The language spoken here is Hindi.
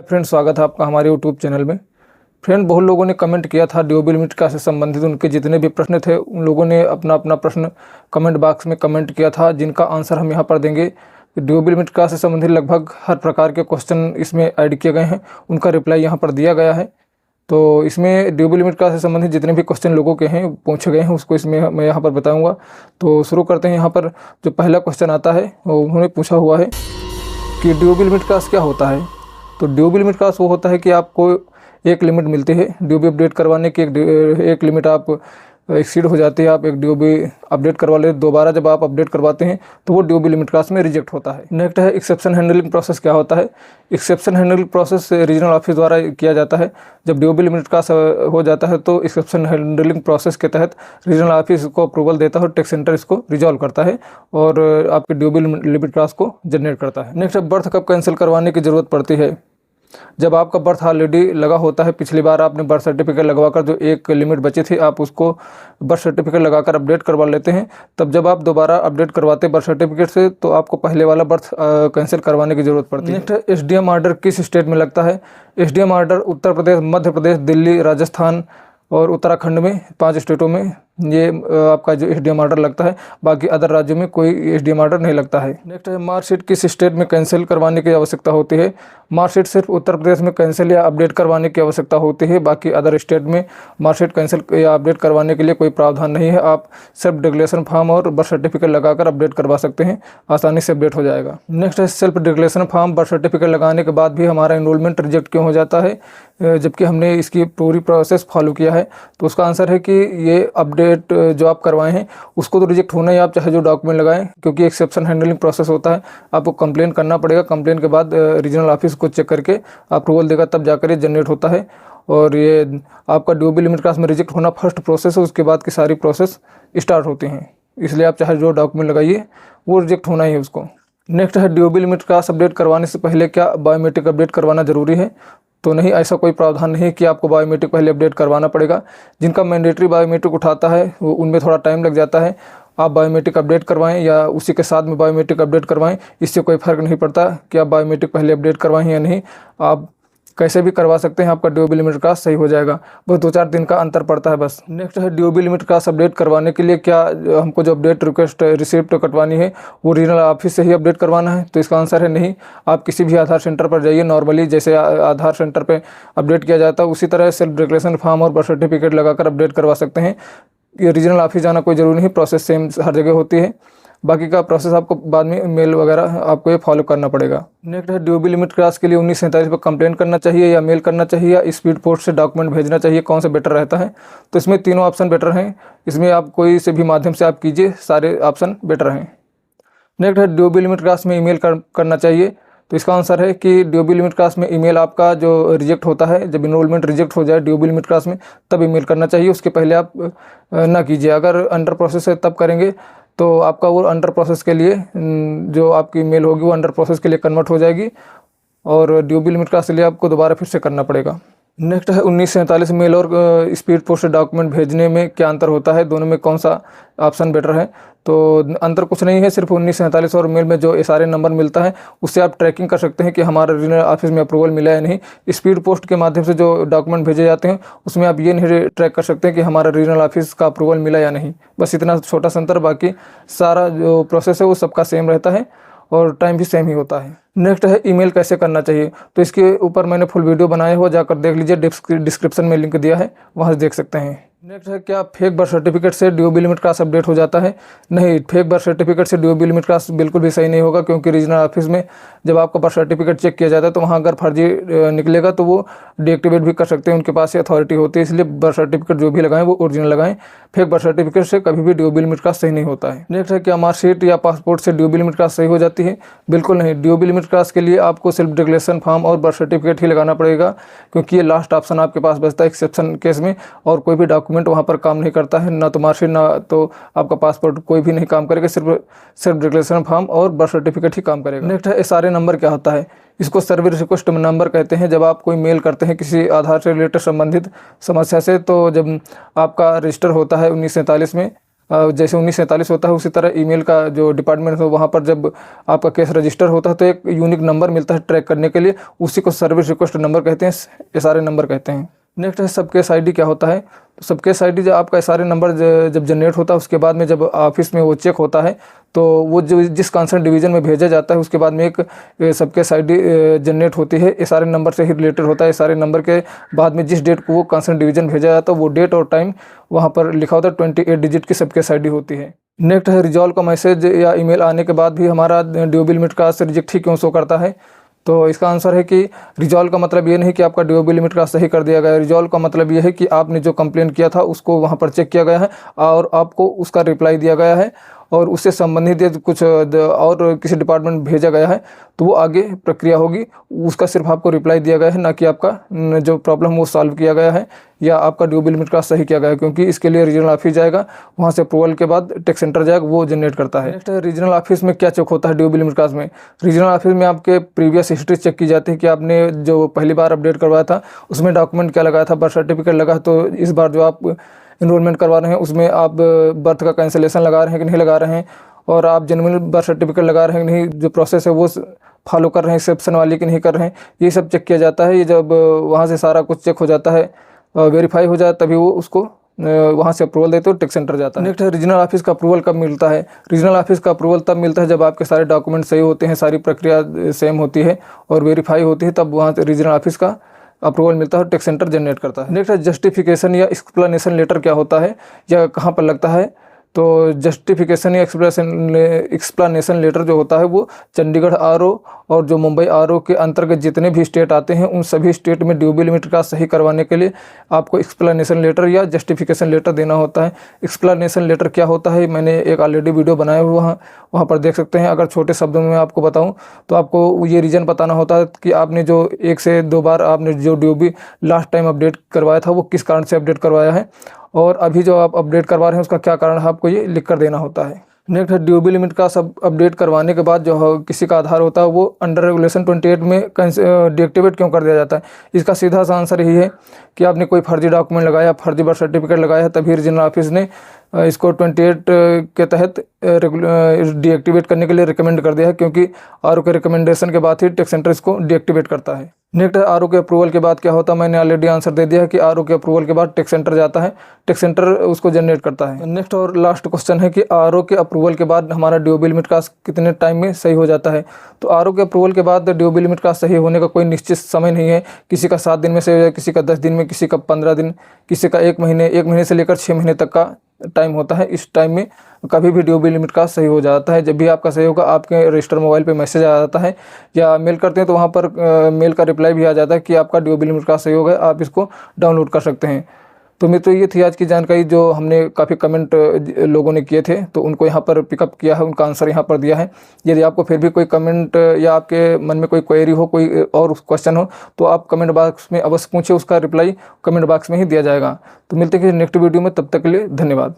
फ्रेंड, स्वागत है आपका हमारे यूट्यूब चैनल में। फ्रेंड, बहुत लोगों ने कमेंट किया था ड्यूबल लिमिट का से संबंधित उनके जितने भी प्रश्न थे, उन लोगों ने अपना अपना प्रश्न कमेंट बॉक्स में कमेंट किया था, जिनका आंसर हम यहाँ पर देंगे। ड्यूबल लिमिट का से संबंधित लगभग हर प्रकार के क्वेश्चन इसमें ऐड किए गए हैं, उनका रिप्लाई यहाँ पर दिया गया है। तो इसमें ड्यूबल लिमिट का से संबंधित जितने भी क्वेश्चन लोगों के हैं पूछे गए हैं, उसको इसमें मैं यहाँ पर बताऊँगा। तो शुरू करते हैं। यहाँ पर जो पहला क्वेश्चन आता है वो उन्होंने पूछा हुआ है कि ड्यूबल लिमिट क्लास क्या होता है। तो ड्यूबल लिमिट क्लास वो होता है कि आपको एक लिमिट मिलती है ड्यूबी अपडेट करवाने की। एक लिमिट आप एक्सीड हो जाती है, आप एक ड्यूबी अपडेट करवा लेते, दोबारा जब आप अपडेट करवाते हैं तो वो ड्यूबी लिमिट क्लास में रिजेक्ट होता है। नेक्स्ट है एक्सेप्शन हैंडलिंग प्रोसेस क्या होता है। Exception handling process regional office द्वारा किया जाता है। जब ड्यूबी लिमिट क्लास हो जाता है तो एक्सेप्शन हैंडलिंग प्रोसेस के तहत रीजनल ऑफिस को अप्रूवल देता है और टेक सेंटर इसको रिजॉल्व करता है और आपके ड्यूबी लिमिट क्लास को जनरेट करता है। नेक्स्ट है बर्थ कब कैंसिल करवाने की ज़रूरत पड़ती है। जब आपका बर्थ ऑलरेडी लगा होता है, पिछली बार आपने बर्थ सर्टिफिकेट लगवाकर जो एक लिमिट बची थी आप उसको बर्थ सर्टिफिकेट लगाकर अपडेट करवा लेते हैं, तब जब आप दोबारा अपडेट करवाते बर्थ सर्टिफिकेट से तो आपको पहले वाला बर्थ कैंसिल करवाने की ज़रूरत पड़ती है। नेक्स्ट, एसडीएम ऑर्डर किस स्टेट में लगता है। एसडीएम ऑर्डर उत्तर प्रदेश, मध्य प्रदेश, दिल्ली, राजस्थान और उत्तराखंड में 5 स्टेटों में ये आपका जो एसडीएम ऑर्डर लगता है। बाकी अदर राज्यों में कोई एसडीएम ऑर्डर नहीं लगता है। नेक्स्ट है मार्कशीट किस स्टेट में कैंसिल करवाने की आवश्यकता होती है। मार्कशीट सिर्फ उत्तर प्रदेश में कैंसिल या अपडेट करवाने की आवश्यकता होती है। बाकी अदर स्टेट में मार्कशीट कैंसिल या अपडेट करवाने के लिए कोई प्रावधान नहीं है। आप सेल्फ डिक्लेरेशन फॉर्म और बर्थ सर्टिफिकेट लगाकर अपडेट करवा सकते हैं, आसानी से अपडेट हो जाएगा। नेक्स्ट है self declaration form birth certificate लगाने के बाद भी हमारा एनरोलमेंट रिजेक्ट क्यों हो जाता है, जबकि हमने इसकी पूरी प्रोसेस फॉलो किया है। तो उसका आंसर है कि ये अपडेट जो आप करवाए हैं उसको तो रिजेक्ट होना ही, आप चाहे जो डॉक्यूमेंट लगाएं, क्योंकि एक्सेप्शन हैंडलिंग प्रोसेस होता है। आपको कंप्लेन करना पड़ेगा, कंप्लेन के बाद रीजनल ऑफिस को चेक करके अप्रूवल देगा, तब जाकर ये जनरेट होता है। और ये आपका ड्यूबी लिमिट क्लास में रिजेक्ट होना फर्स्ट प्रोसेस है, उसके बाद की सारी प्रोसेस स्टार्ट होती हैं। इसलिए आप चाहे जो डॉक्यूमेंट लगाइए वो रिजेक्ट होना ही है उसको। नेक्स्ट है ड्यूबी लिमिट क्लास अपडेट करवाने से पहले क्या बायोमेट्रिक अपडेट करवाना जरूरी है। तो नहीं, ऐसा कोई प्रावधान नहीं है कि आपको बायोमेट्रिक पहले अपडेट करवाना पड़ेगा। जिनका मैंडेटरी बायोमेट्रिक उठाता है वो उनमें थोड़ा टाइम लग जाता है। आप बायोमेट्रिक अपडेट करवाएं या उसी के साथ में बायोमेट्रिक अपडेट करवाएं, इससे कोई फ़र्क नहीं पड़ता कि आप बायोमेट्रिक पहले अपडेट करवाएं या नहीं। आप कैसे भी करवा सकते हैं, आपका ड्यूबी लिमिट क्लास सही हो जाएगा। बस 2-4 दिन का अंतर पड़ता है बस। नेक्स्ट है ड्यूबी लिमिट क्लास अपडेट करवाने के लिए क्या हमको जो अपडेट रिक्वेस्ट रिसिप्ट कटवानी है वो रीजनल ऑफिस से ही अपडेट करवाना है। तो इसका आंसर है नहीं। आप किसी भी आधार सेंटर पर जाइए, नॉर्मली जैसे आधार सेंटर पर अपडेट किया जाता है उसी तरह सेल्फ डिक्लेरेशन फॉर्म और बर्थ सर्टिफिकेट लगाकर अपडेट करवा सकते हैं। ये रीजनल ऑफिस जाना कोई ज़रूरी नहीं, प्रोसेस सेम हर जगह होती है। बाकी का प्रोसेस आपको बाद में मेल वगैरह आपको ये फॉलो करना पड़ेगा। नेक्स्ट है ड्यूबी लिमिट क्लास के लिए 1947 पर कंप्लेन करना चाहिए या मेल करना चाहिए या स्पीड पोस्ट से डॉक्यूमेंट भेजना चाहिए, कौन सा बेटर रहता है। तो इसमें तीनों ऑप्शन बेटर हैं। इसमें आप कोई से भी माध्यम से आप कीजिए, सारे ऑप्शन बेटर हैं। नेक्स्ट है ड्यूबी लिमिट क्लास में ईमेल करना चाहिए। तो इसका आंसर है कि ड्यूबी लिमिट क्लास में ईमेल आपका जो रिजेक्ट होता है, जब इनरोलमेंट रिजेक्ट हो जाए ड्यूबी लिमिट क्लास में तब ईमेल करना चाहिए, उसके पहले आप ना कीजिए। अगर अंडर प्रोसेस है तब करेंगे तो आपका वो अंडर प्रोसेस के लिए जो आपकी मेल होगी वो अंडर प्रोसेस के लिए कन्वर्ट हो जाएगी और ड्यूबी लिमिट क्लास के लिए आपको दोबारा फिर से करना पड़ेगा। नेक्स्ट है 1947 मेल और स्पीड पोस्ट डॉक्यूमेंट भेजने में क्या अंतर होता है, दोनों में कौन सा ऑप्शन बेटर है। तो अंतर कुछ नहीं है, सिर्फ 1947 और मेल में जो SRN नंबर मिलता है उससे आप ट्रैकिंग कर सकते हैं कि हमारा रीजनल ऑफिस में अप्रूवल मिला है नहीं। स्पीड पोस्ट के माध्यम से जो डॉक्यूमेंट भेजे जाते हैं उसमें आप ये नहीं ट्रैक कर सकते हैं कि हमारा रीजनल ऑफिस का अप्रूवल मिला या नहीं। बस इतना छोटा सा अंतर, बाकी सारा जो प्रोसेस है वो सबका सेम रहता है और टाइम भी सेम ही होता है। नेक्स्ट है ईमेल कैसे करना चाहिए। तो इसके ऊपर मैंने फुल वीडियो बनाया हुआ, जाकर देख लीजिए, डिस्क्रिप्शन में लिंक दिया है, वहाँ से देख सकते हैं। नेक्स्ट है क्या फेक बर्थ सर्टिफिकेट से ड्यूबी लिमिट क्लास अपडेट हो जाता है। नहीं, फेक बर्थ सर्टिफिकेट से ड्यूबी लिमिट क्लास बिल्कुल भी सही नहीं होगा, क्योंकि रीजनल ऑफिस में जब आपका बर्थ सर्टिफिकेट चेक किया जाता है तो वहाँ अगर फर्जी निकलेगा तो वो डीएक्टिवेट भी कर सकते हैं, उनके पास ये अथॉरिटी होती है। इसलिए बर्थ सर्टिफिकेट जो भी लगाएं वो ओरिजिनल लगाएं। फेक बर्थ सर्टिफिकेट से कभी भी ड्यूबी लिमिट क्लास सही नहीं होता है। नेक्स्ट है क्या मार्कशीट या पासपोर्ट से ड्यूबी लिमिट क्लास सही हो जाती है। बिल्कुल नहीं, ड्यूबी लिमिट क्लास के लिए आपको सेल्फ डिक्लेरेशन फॉर्म और बर्थ सर्टिफिकेट ही लगाना पड़ेगा, क्योंकि ये लास्ट ऑप्शन आपके पास बचता है एक्सेप्शन केस में, और कोई भी डॉक्यूमेंट वहाँ पर काम नहीं करता है, ना तो मार्कशीट ना तो आपका पासपोर्ट, कोई भी नहीं काम करेगा, सिर्फ सेल्फ डिक्लेरेशन फॉर्म और बर्थ सर्टिफिकेट ही काम करेगा। नेक्स्ट है SRN नंबर क्या होता है। इसको सर्विस रिक्वेस्ट नंबर कहते हैं। जब आप कोई मेल करते हैं किसी आधार से रिलेटेड संबंधित समस्या से, तो जब आपका रजिस्टर होता है 1947 में जैसे 1947 होता है उसी तरह ईमेल का जो डिपार्टमेंट है वहाँ पर जब आपका केस रजिस्टर होता है तो एक यूनिक नंबर मिलता है ट्रैक करने के लिए, उसी को सर्विस रिक्वेस्ट नंबर कहते हैं, SRA नंबर कहते हैं। नेक्स्ट है सब केस ID क्या होता है। तो सब केस ID जब आपका SRA नंबर जब जनरेट होता है उसके बाद में जब ऑफिस में वो चेक होता है तो वो जो जिस कंसर्न डिवीज़न में भेजा जाता है उसके बाद में एक सब केस ID जनरेट होती है, SRA नंबर से ही रिलेटेड होता है। SRA नंबर के बाद में जिस डेट को वो कंसर्न डिवीज़न भेजा जाता है वो डेट और टाइम वहाँ पर लिखा होता है, 28 डिजिट की सब केस ID होती है। नेक्स्ट है रिजॉल्व का मैसेज या ईमेल आने के बाद भी हमारा ड्यूरेबल लिमिट का रिजेक्ट ही क्यों शो करता है। तो इसका आंसर है कि रिजॉल्व का मतलब ये नहीं कि आपका ड्यूरेबल लिमिट का सही कर दिया गया है। रिजॉल्व का मतलब ये है कि आपने जो कंप्लेन किया था उसको वहाँ पर चेक किया गया है और आपको उसका रिप्लाई दिया गया है और उससे संबंधित कुछ और किसी डिपार्टमेंट भेजा गया है तो वो आगे प्रक्रिया होगी, उसका सिर्फ आपको रिप्लाई दिया गया है, ना कि आपका जो प्रॉब्लम वो सॉल्व किया गया है या आपका ड्यूरेबल लिमिट का सही किया गया है। क्योंकि इसके लिए रीजनल ऑफिस जाएगा, वहाँ से अप्रूवल के बाद टैक्स सेंटर जाएगा, वो जनरेट करता है। नेक्स्ट है रीजनल ऑफिस में क्या चेक होता है ड्यूरेबल लिमिट का में। रीजनल ऑफिस में आपके प्रीवियस हिस्ट्री चेक की जाती है कि आपने जो पहली बार अपडेट करवाया था उसमें डॉक्यूमेंट क्या लगाया था, बर्थ सर्टिफिकेट लगा, तो इस बार जो आप इनरोलमेंट करवा रहे हैं उसमें आप बर्थ का कैंसिलेशन लगा रहे हैं कि नहीं लगा रहे हैं, और आप जेन्युइन बर्थ सर्टिफिकेट लगा रहे हैं कि नहीं, जो प्रोसेस है वो फॉलो कर रहे हैं एक्सेप्शन वाली कि नहीं कर रहे हैं, ये सब चेक किया जाता है। ये जब वहाँ से सारा कुछ चेक हो जाता है, वेरीफाई हो जाए, तभी वो उसको वहाँ से अप्रूवल देते हो टैक्स सेंटर जाता है। नेक्स्ट है रीजनल ऑफिस का अप्रूवल कब मिलता है। रीजनल ऑफिस का अप्रूवल तब मिलता है जब आपके सारे डॉक्यूमेंट सही होते हैं, सारी प्रक्रिया सेम होती है और वेरीफाई होती है, तब वहाँ से रीजनल ऑफिस का अप्रूवल मिलता है और टैक्स सेंटर जनरेट करता है। नेक्स्ट है जस्टिफिकेशन या एक्सप्लेनेशन लेटर क्या होता है या कहाँ पर लगता है। तो जस्टिफिकेशन या एक्सप्लेनेशन लेटर जो होता है वो चंडीगढ़ RO और जो मुंबई RO के अंतर्गत जितने भी स्टेट आते हैं उन सभी स्टेट में ड्यूरेबल लिमिट का सही करवाने के लिए आपको एक्सप्लेनेशन लेटर या जस्टिफिकेशन लेटर देना होता है। एक्सप्लेनेशन लेटर क्या होता है मैंने एक ऑलरेडी वीडियो बनाया हुआ है, वहाँ पर देख सकते हैं। अगर छोटे शब्दों में आपको बताऊँ तो आपको ये रीज़न बताना होता है कि आपने जो 1 से 2 बार आपने जो ड्यूरेबल लास्ट टाइम अपडेट करवाया था वो किस कारण से अपडेट करवाया है, और अभी जो आप अपडेट करवा रहे हैं उसका क्या कारण है, आपको ये लिख कर देना होता है। नेक्स्ट है ड्यूरेबल लिमिट का सब अपडेट करवाने के बाद जो किसी का आधार होता है वो अंडर रेगुलेशन 28 में डीएक्टिवेट क्यों कर दिया जाता है। इसका सीधा सा आंसर यही है कि आपने कोई फर्जी डॉक्यूमेंट लगाया, फर्जी बर्थ सर्टिफिकेट लगाया है, तभी रीजनल ऑफिस ने इसको 28 के तहत डीएक्टिवेट करने के लिए रिकमेंड कर दिया है, क्योंकि RO के रिकमेंडेशन के बाद ही टैक्स सेंटर इसको डीएक्टिवेट करता है। नेक्स्ट है RO के अप्रूवल के बाद क्या होता है। मैंने ऑलरेडी आंसर दे दिया है कि RO के अप्रूवल के बाद टैक्स सेंटर जाता है, टैक्स सेंटर उसको जनरेट करता है। नेक्स्ट और लास्ट क्वेश्चन है कि RO के अप्रूवल के बाद हमारा ड्यूरेबल लिमिट का कितने टाइम में सही हो जाता है। तो RO के अप्रूवल के बाद ड्यूरेबल लिमिट का सही होने का कोई निश्चित समय नहीं है। किसी का 7 दिन में सही हो जाए, किसी का 10 दिन में, किसी का 15 दिन, किसी का 1 महीने से लेकर 6 महीने तक का टाइम होता है। इस टाइम में कभी भी ड्यूरेबल लिमिट का सही हो जाता है। जब भी आपका सही होगा आपके रजिस्टर मोबाइल पे मैसेज आ जाता है या मेल करते हैं तो वहाँ पर मेल का रिप्लाई भी आ जाता है कि आपका ड्यूरेबल लिमिट का सही हो गया, आप इसको डाउनलोड कर सकते हैं। तो मित्रों ये थी आज की जानकारी जो हमने काफ़ी कमेंट लोगों ने किए थे तो उनको यहाँ पर पिकअप किया है, उनका आंसर यहाँ पर दिया है। यदि आपको फिर भी कोई कमेंट या आपके मन में कोई क्वेरी हो, कोई और क्वेश्चन हो तो आप कमेंट बॉक्स में अवश्य पूछे, उसका रिप्लाई कमेंट बॉक्स में ही दिया जाएगा। तो मिलते हैं नेक्स्ट वीडियो में, तब तक के लिए धन्यवाद।